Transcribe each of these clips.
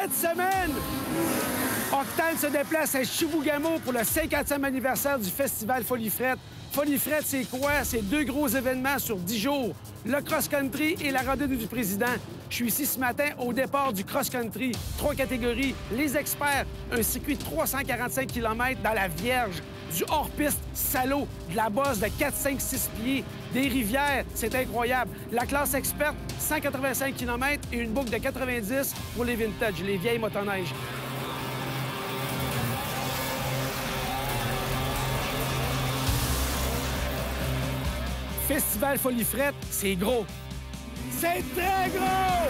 Cette semaine, Octane se déplace à Chibougamau pour le 50e anniversaire du festival Folie Frette. Folie Frette, c'est quoi? C'est 2 gros événements sur 10 jours. Le cross-country et la randonnée du président. Je suis ici ce matin au départ du cross-country. 3 catégories. Les experts, un circuit de 345 km dans la Vierge. Du hors-piste salaud, de la bosse de 4, 5, 6 pieds, des rivières, c'est incroyable. La classe experte, 185 km et une boucle de 90 pour les vintage, les vieilles motoneiges. Festival Folie Frette, c'est gros. C'est très gros!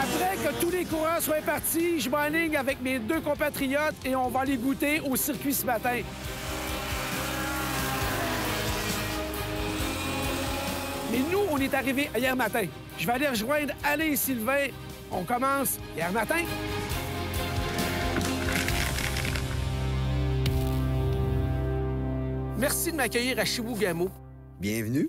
Après que tous les coureurs soient partis, je m'enligne avec mes 2 compatriotes et on va aller goûter au circuit ce matin. Mais nous, on est arrivés hier matin. Je vais aller rejoindre Alain et Sylvain. On commence hier matin. Merci de m'accueillir à Chibougamau. Bienvenue.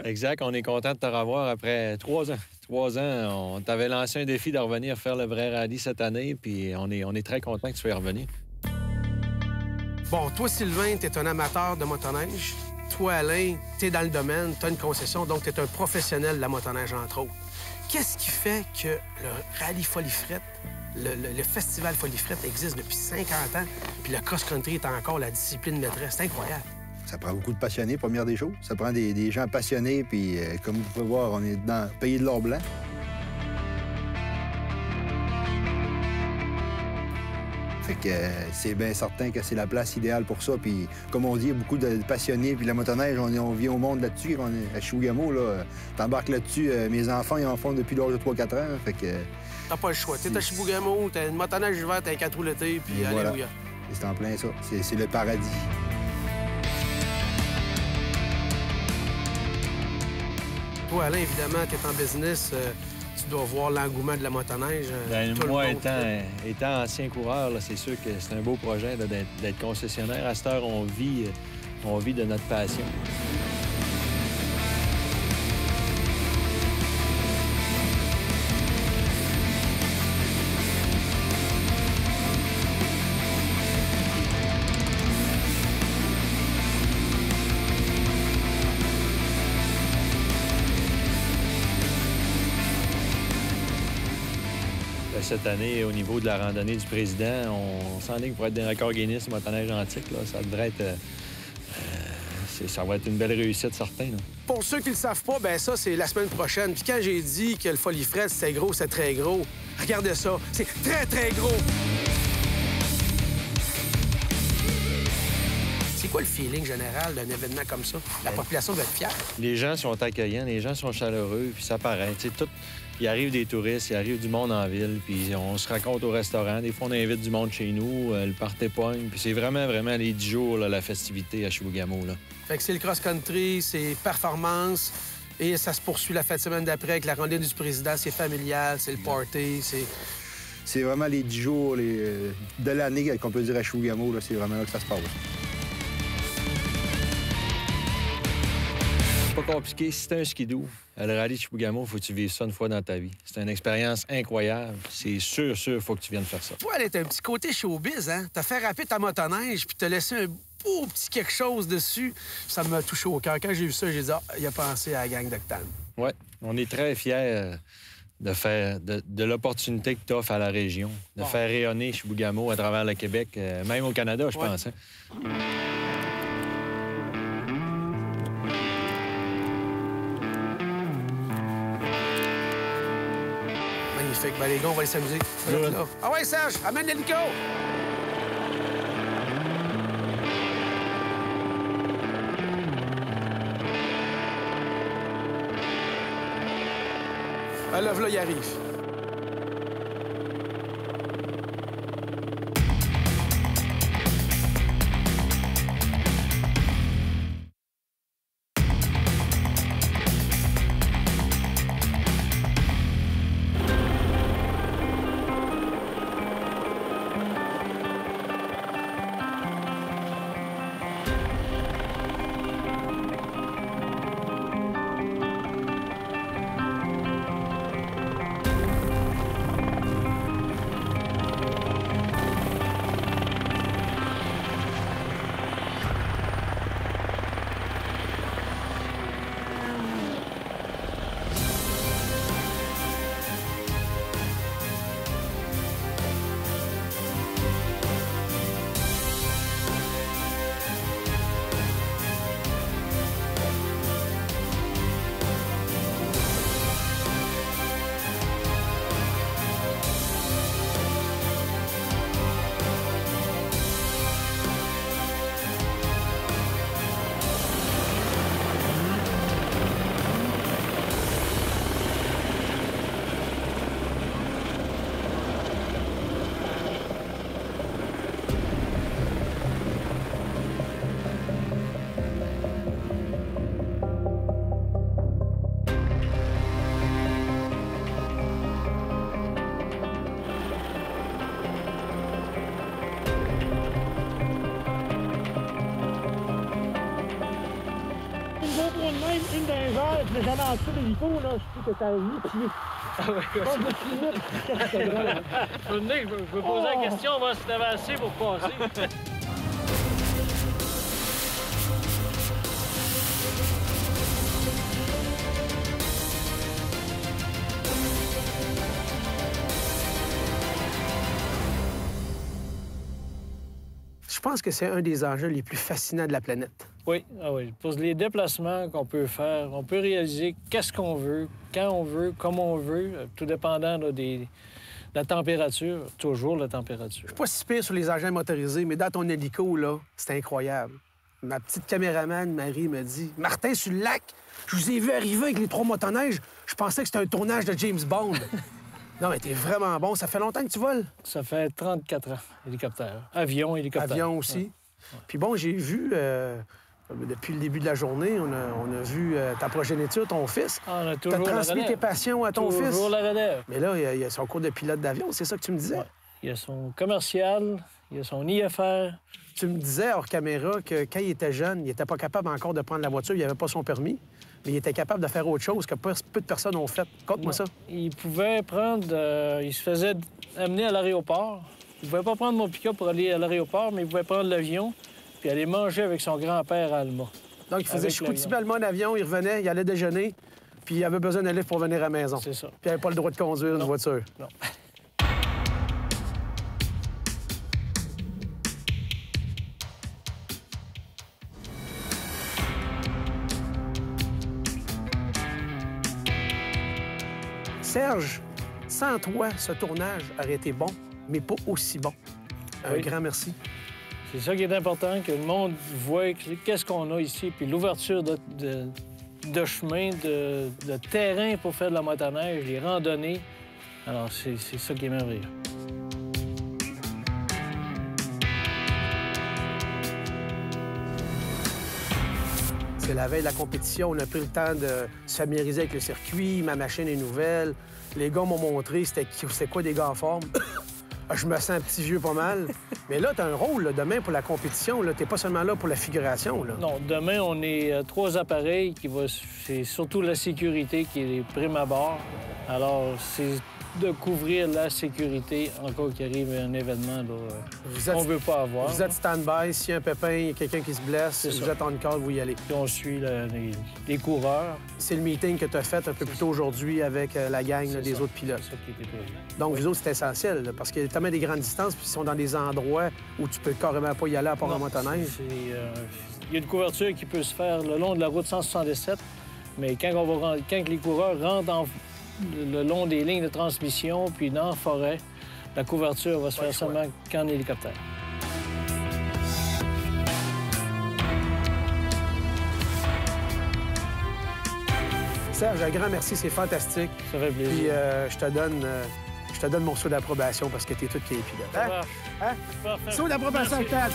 Exact. On est content de te revoir après 3 ans. 3 ans, on t'avait lancé un défi de revenir faire le vrai rallye cette année, puis on est très content que tu sois revenu. Bon, toi, Sylvain, t'es un amateur de motoneige. Toi, Alain, t'es dans le domaine, t'as une concession, donc t'es un professionnel de la motoneige, entre autres. Qu'est-ce qui fait que le rallye Folie Frette, le festival Folie Frette existe depuis 50 ans, puis le cross-country est encore la discipline maîtresse? C'est incroyable. Ça prend beaucoup de passionnés, première des choses. Ça prend des gens passionnés, puis comme vous pouvez voir, on est dans le pays de l'or blanc. Fait que c'est bien certain que c'est la place idéale pour ça. Puis comme on dit, il y a beaucoup de passionnés. Puis la motoneige, on vit au monde là-dessus. On est à Chibougamau, là. T'embarques là-dessus. Mes enfants, ils en font depuis l'âge de 3-4 ans. Fait que... T'as pas le choix. T'es à Chibougamau, t'as une motoneige l'hiver, t'as un 4 roues l'été, puis voilà. alléluia. C'est en plein ça. C'est le paradis. Toi, Alain, évidemment, t'es en business. Tu dois voir l'engouement de la motoneige. Moi, étant ancien coureur, c'est sûr que c'est un beau projet d'être concessionnaire. À cette heure, on vit de notre passion. Cette année, au niveau de la randonnée du président, on s'enligne pour être des records Guinness motoneige antique. Là. Ça devrait être... ça va être une belle réussite, certain. Là. Pour ceux qui ne le savent pas, ben ça, c'est la semaine prochaine. Puis quand j'ai dit que le Folie Frette, c'était gros, c'est très gros, regardez ça. C'est très, très gros. C'est quoi le feeling général d'un événement comme ça? La population doit être fière. Les gens sont accueillants, les gens sont chaleureux, puis ça paraît. Il arrive des touristes, il arrive du monde en ville, puis on se raconte au restaurant. Des fois, on invite du monde chez nous, le party pogne. Puis c'est vraiment les 10 jours, là, la festivité à Chibougamau. Là. Fait que c'est le cross-country, c'est performance, et ça se poursuit la fin de semaine d'après avec la randonnée du président. C'est familial, c'est le party, c'est... C'est vraiment les 10 jours de l'année qu'on peut dire à Chibougamau. C'est vraiment là que ça se passe. C'est pas compliqué. Si c'est un skidoo, le rallye de Chibougamau, faut que tu vives ça une fois dans ta vie. C'est une expérience incroyable. C'est sûr, faut que tu viennes faire ça. Toi, elle est un petit côté showbiz, hein? T'as fait rapper ta motoneige, puis t'as laissé un beau petit quelque chose dessus. Ça m'a touché au cœur. Quand j'ai vu ça, j'ai dit, il a pensé à la gang d'Octane. Oui, on est très fiers de l'opportunité que tu offres à la région, de faire rayonner Chibougamau à travers le Québec, même au Canada, je pense. Hein? Magnifique. Ben, les gars, on va aller s'amuser. Ah ouais, Serge, amène l'hélico! Ah, là, il arrive. de même, une d'un verre, mais j'allais en dessous de l'hélico, là, je sais que t'as 8 pieds. Ah oui, Pas de pieds, qu'est-ce que c'est drôle. Je peux poser la question, voir si t'avais assez pour passer. Je pense que c'est un des enjeux les plus fascinants de la planète. Oui, ah oui. Pour les déplacements qu'on peut faire, on peut réaliser qu'est-ce qu'on veut, quand on veut, comment on veut, tout dépendant là, de la température, toujours la température. Je suis pas si pire sur les engins motorisés, mais dans ton hélico, là, c'est incroyable. Ma petite caméraman, Marie, me dit « Martin, sur le lac, je vous ai vu arriver avec les 3 motoneiges. Je pensais que c'était un tournage de James Bond. » Non, mais t'es vraiment bon. Ça fait longtemps que tu voles? Ça fait 34 ans, hélicoptère. Avion, hélicoptère. Avion aussi. Ouais. Puis bon, j'ai vu, depuis le début de la journée, on a vu ta progéniture, ton fils. Ah, on a toujours toujours t'as transmis tes passions à ton fils. Toujours la relève. Mais là, il y a son cours de pilote d'avion, c'est ça que tu me disais? Ouais. Il y a son commercial, il y a son IFR. Tu me disais, hors caméra, que quand il était jeune, il n'était pas capable encore de prendre la voiture, il n'avait pas son permis. Mais il était capable de faire autre chose que peu de personnes ont fait. Conte-moi ça. Il pouvait prendre... il se faisait amener à l'aéroport. Il ne pouvait pas prendre mon pick-up pour aller à l'aéroport, mais il pouvait prendre l'avion puis aller manger avec son grand-père à Alma. Donc, il faisait Chicoutimi-Alma en avion, il revenait, il allait déjeuner, puis il avait besoin d'un livre pour venir à la maison. C'est ça. Puis il n'avait pas le droit de conduire une voiture. Non. Serge, sans toi, ce tournage aurait été bon, mais pas aussi bon. Un grand merci. C'est ça qui est important, que le monde voit qu'est-ce qu'on a ici, puis l'ouverture de chemin, de terrain pour faire de la motoneige, les randonnées. Alors, c'est ça qui est merveilleux. C'est la veille de la compétition, on a pris le temps de se familiariser avec le circuit, ma machine est nouvelle. Les gars m'ont montré c'est quoi des gars en forme. Je me sens un petit vieux pas mal. Mais là, t'as un rôle là, demain pour la compétition. T'es pas seulement là pour la figuration. Là. Non, demain, on est 3 appareils c'est surtout la sécurité qui est prime à bord. Alors, c'est de couvrir la sécurité en cas qu'il arrive un événement qu'on ne veut pas avoir. Vous êtes stand-by. S'il y a un pépin, il y a quelqu'un qui se blesse, vous êtes en call, vous y allez. Puis on suit les coureurs. C'est le meeting que tu as fait un peu plus tôt aujourd'hui avec la gang des autres pilotes. C'est ça qui était prévu. Donc, vous autres, c'est essentiel, là, parce qu'il y a tellement des grandes distances, puis ils sont dans des endroits où tu peux carrément pas y aller à part en motoneige. Il y a une couverture qui peut se faire le long de la route 177, mais quand les coureurs rentrent le long des lignes de transmission, puis dans la forêt, la couverture va se faire seulement qu'en hélicoptère. Serge, un grand merci, c'est fantastique. Ça fait plaisir. Puis je te donne mon saut d'approbation parce que t'es tout qui est pilote. Ça marche. Hein? Parfait. Saut d'approbation, Tad!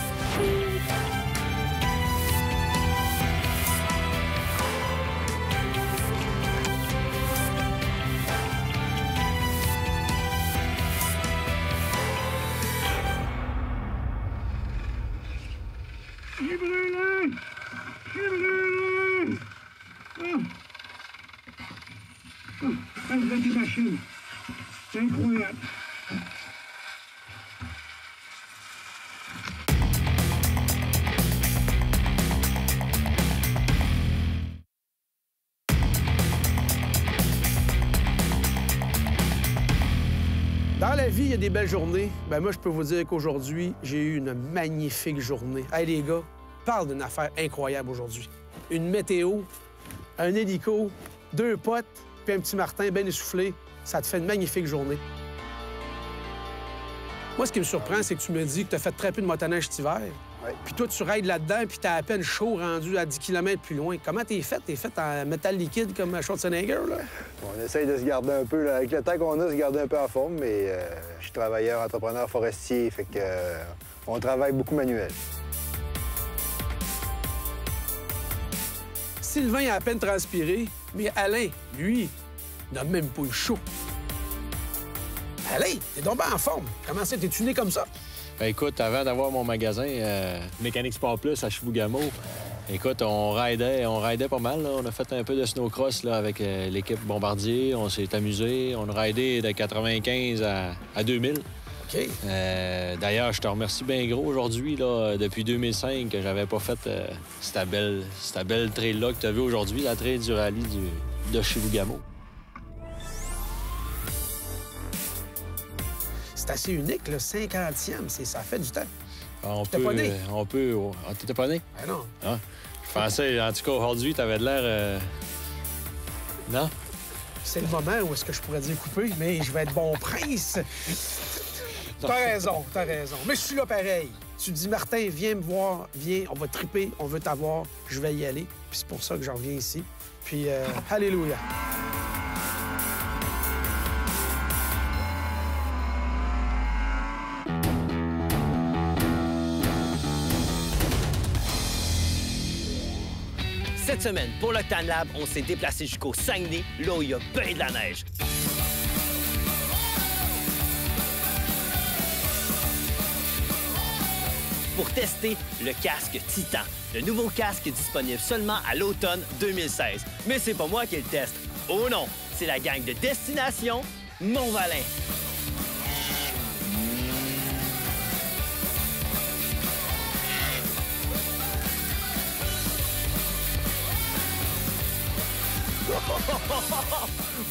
C'est incroyable. Dans la vie, il y a des belles journées. Ben moi, je peux vous dire qu'aujourd'hui, j'ai eu une magnifique journée. Hey, les gars, parle d'une affaire incroyable aujourd'hui. Une météo, un hélico, 2 potes, puis un petit Martin bien essoufflé. Ça te fait une magnifique journée. Moi, ce qui me surprend, c'est que tu me dis que tu as fait très peu de motoneige cet hiver. Oui. Puis toi, tu raides là-dedans, puis t'as à peine chaud rendu à 10 km plus loin. Comment t'es fait? T'es fait en métal liquide comme Schwarzenegger, là? On essaye de se garder un peu, là, avec le temps qu'on a, se garder un peu en forme, mais je suis travailleur, entrepreneur forestier, fait que on travaille beaucoup manuel. Sylvain a à peine transpiré, mais Alain, lui, n'a même pas eu chaud. Alain, t'es donc bien en forme. Comment ça, t'es tuné comme ça? Ben écoute, avant d'avoir mon magasin Mécanique Sport Plus à Chibougamau, Écoute, on raidait pas mal. Là. On a fait un peu de snowcross là, avec l'équipe Bombardier. On s'est amusé. On a raidé de 95 à 2000. OK. D'ailleurs, je te remercie bien gros aujourd'hui, là, depuis 2005, que j'avais pas fait cette belle trail-là que tu as vue aujourd'hui, la trail du rallye de Chibougamau. C'est assez unique, le 50e. Ça fait du temps. T'étais pas né? T'étais pas né? Ben non. Ah, je pensais, en tout cas, aujourd'hui, t'avais de l'air... Non? C'est le moment où est-ce que je pourrais dire couper, mais je vais être bon prince. T'as raison. Mais je suis là pareil. Tu dis, Martin, viens me voir, viens, on va triper, on veut t'avoir, je vais y aller. Puis c'est pour ça que j'en reviens ici. Puis, alléluia. Cette semaine, pour l'Octane Lab, on s'est déplacé jusqu'au Saguenay, là où il y a bien de la neige. Pour tester le casque Titan. Le nouveau casque est disponible seulement à l'automne 2016. Mais c'est pas moi qui le teste. Oh non, c'est la gang de Destination Mont-Valin.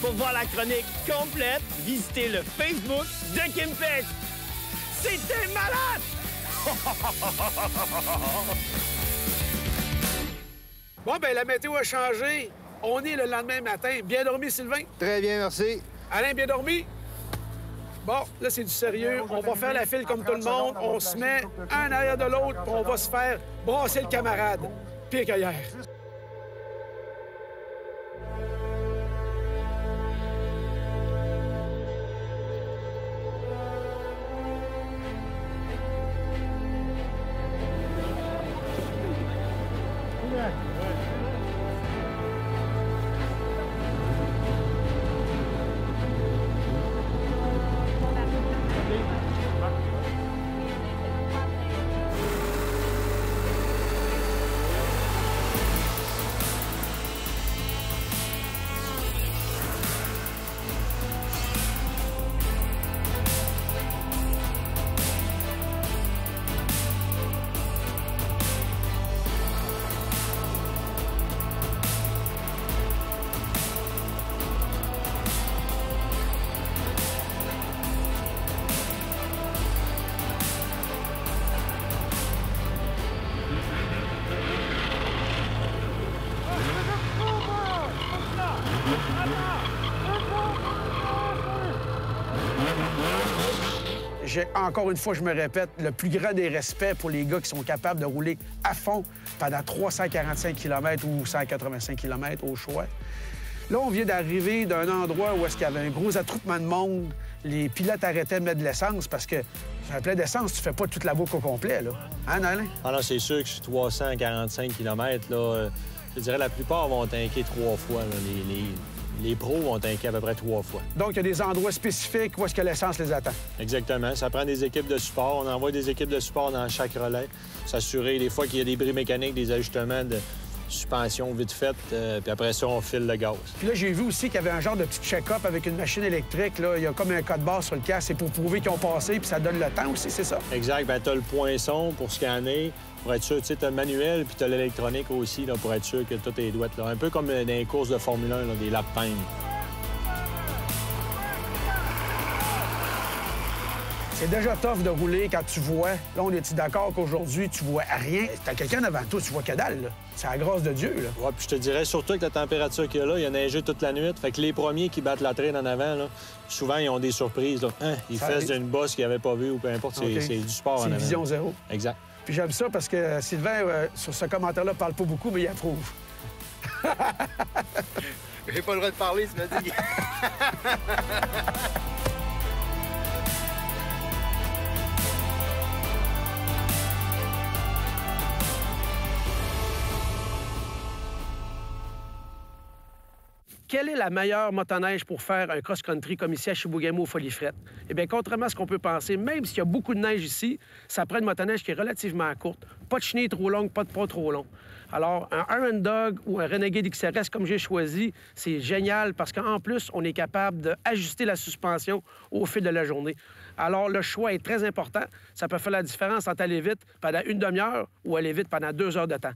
Pour voir la chronique complète, visitez le Facebook de Kimpex. C'était malade! Bon, ben la météo a changé. On est le lendemain matin. Bien dormi, Sylvain? Très bien, merci. Alain, bien dormi? Bon, là, c'est du sérieux. On va faire la file comme tout le monde. On se met un arrière de l'autre, puis on va se faire brasser le camarade. Pire qu'hier. Encore une fois, je me répète, le plus grand des respects pour les gars qui sont capables de rouler à fond pendant 345 km ou 185 km au choix. Là, on vient d'arriver d'un endroit où est-ce qu'il y avait un gros attroupement de monde. Les pilotes arrêtaient de mettre de l'essence parce que un plein d'essence, tu fais pas toute la boucle au complet, là. Hein, Alain? Ah non, c'est sûr que sur 345 km, là, je dirais la plupart vont tanker 3 fois. Là. Les pros vont tanker à peu près 3 fois. Donc, il y a des endroits spécifiques où est-ce que l'essence les attend? Exactement. Ça prend des équipes de support. On envoie des équipes de support dans chaque relais. S'assurer des fois qu'il y a des bris mécaniques, des ajustements de suspension vite fait, puis après ça, on file le gaz. Puis là, j'ai vu aussi qu'il y avait un genre de petit check-up avec une machine électrique. Là. Il y a comme un code barre sur le casque. C'est pour prouver qu'ils ont passé, puis ça donne le temps aussi, c'est ça? Exact. Bien, tu as le poinçon pour scanner. Pour être sûr, tu sais, tu as le manuel, puis tu as l'électronique aussi, là, pour être sûr que tout est droit. Là. Un peu comme dans les courses de Formule 1, là, des lap times. C'est déjà tough de rouler quand tu vois. Là, on est d'accord qu'aujourd'hui, tu vois rien. T'as quelqu'un devant toi, tu vois que dalle, là. C'est la grâce de Dieu, là. Ouais, puis je te dirais surtout avec la température qu'il y a là, il a neigé toute la nuit. Fait que les premiers qui battent la traîne en avant, là, souvent, ils ont des surprises. Là. Hein? Ils fassent d'une bosse qu'ils n'avaient pas vue ou peu importe. Okay. C'est du sport en avant. C'est vision zéro. Exact. Puis j'aime ça parce que Sylvain, sur ce commentaire-là, parle pas beaucoup, mais il approuve. J'ai pas le droit de parler, tu m'as dit. Quelle est la meilleure motoneige pour faire un cross-country comme ici à Chibougamau aux Folies Frettes? Eh bien, contrairement à ce qu'on peut penser, même s'il y a beaucoup de neige ici, ça prend une motoneige qui est relativement courte. Pas de chenille trop longue, pas de pas trop long. Alors, un Iron Dog ou un Renegade XRS, comme j'ai choisi, c'est génial parce qu'en plus, on est capable d'ajuster la suspension au fil de la journée. Alors, le choix est très important. Ça peut faire la différence entre aller vite pendant une demi-heure ou aller vite pendant 2 heures de temps.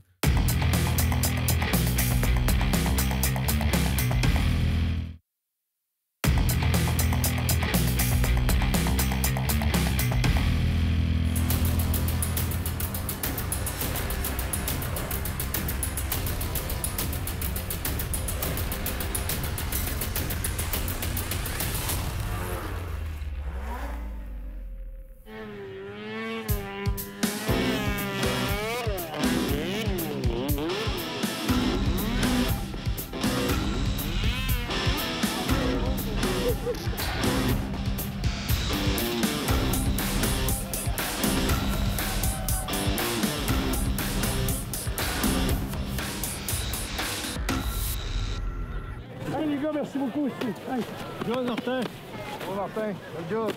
Hey les gars, merci beaucoup aussi. Hey, John Martin. Bonjour Martin, bonne job.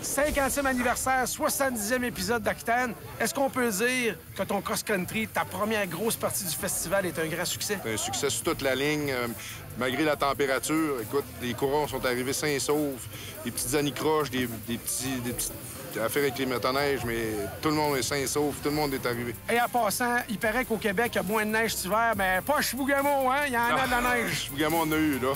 50e anniversaire, 70e épisode d'Octane. Est-ce qu'on peut dire que ton cross-country, ta première grosse partie du festival, est un grand succès? C'est un succès sur toute la ligne. Malgré la température, écoute, les coureurs sont arrivés sains et saufs. Des petites anicroches, des petites affaires avec les motoneiges, mais tout le monde est sain et sauf, tout le monde est arrivé. Et en passant, il paraît qu'au Québec, il y a moins de neige cet hiver, mais pas à Chibougamau, hein? Il y en a de la neige. Chibougamau, on en a eu, là.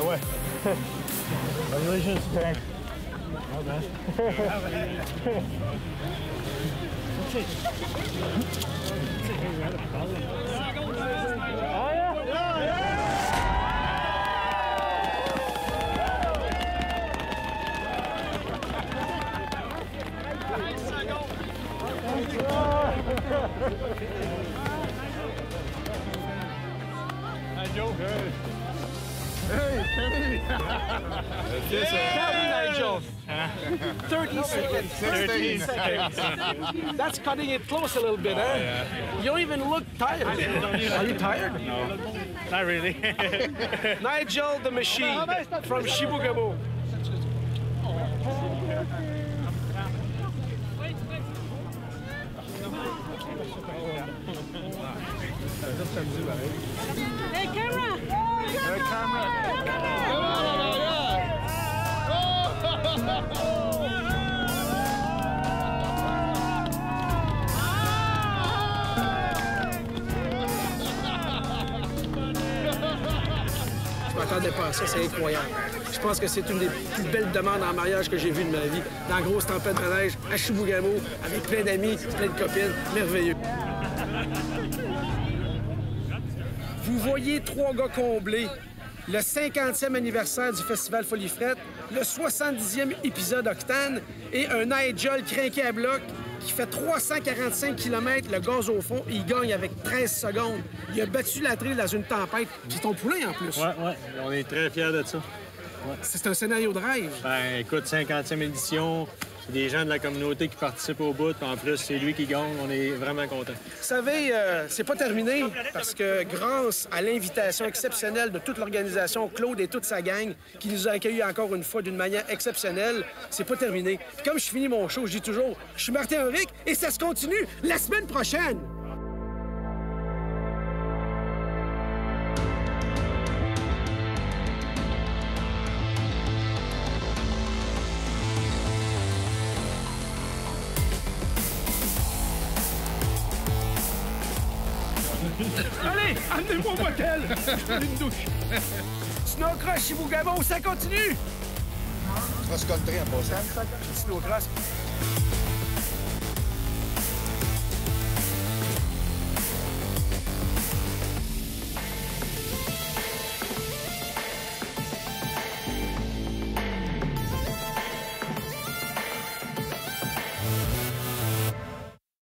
Ouais. Congratulations. Well done. Oh, yeah? Hi, Joe. Hey, Nigel. 30 seconds. 30 seconds. That's cutting it close a little bit, huh? Yeah. You don't even look tired. Are you tired? No, not really. Nigel the Machine from Chibougamau. Hey, camera! hey, camera. Je m'attendais pas à ça, c'est incroyable. Je pense que c'est une des plus belles demandes en mariage que j'ai vues de ma vie. Dans la grosse tempête de neige, à Chibougamau, avec plein d'amis, plein de copines. Merveilleux. Vous voyez 3 gars comblés. Le 50e anniversaire du Festival Folie Frette, le 70e épisode Octane et un Nigel crinqué à bloc qui fait 345 km le gaz au fond et il gagne avec 13 secondes. Il a battu la trille dans une tempête. C'est ton poulain en plus. Ouais, on est très fiers de ça. C'est un scénario de rêve. Ben, écoute, 50e édition, c'est des gens de la communauté qui participent au bout, puis en plus, c'est lui qui gagne. On est vraiment contents. Vous savez, c'est pas terminé parce que grâce à l'invitation exceptionnelle de toute l'organisation, Claude et toute sa gang, qui nous a accueillis encore une fois d'une manière exceptionnelle, c'est pas terminé. Puis comme je finis mon show, je dis toujours, je suis Martin Henrique et ça se continue la semaine prochaine. Allez, amenez-moi au motel! Je prends une douche. Snowcross Chibougamau, ça continue! Cross-country en passant. Snowcross.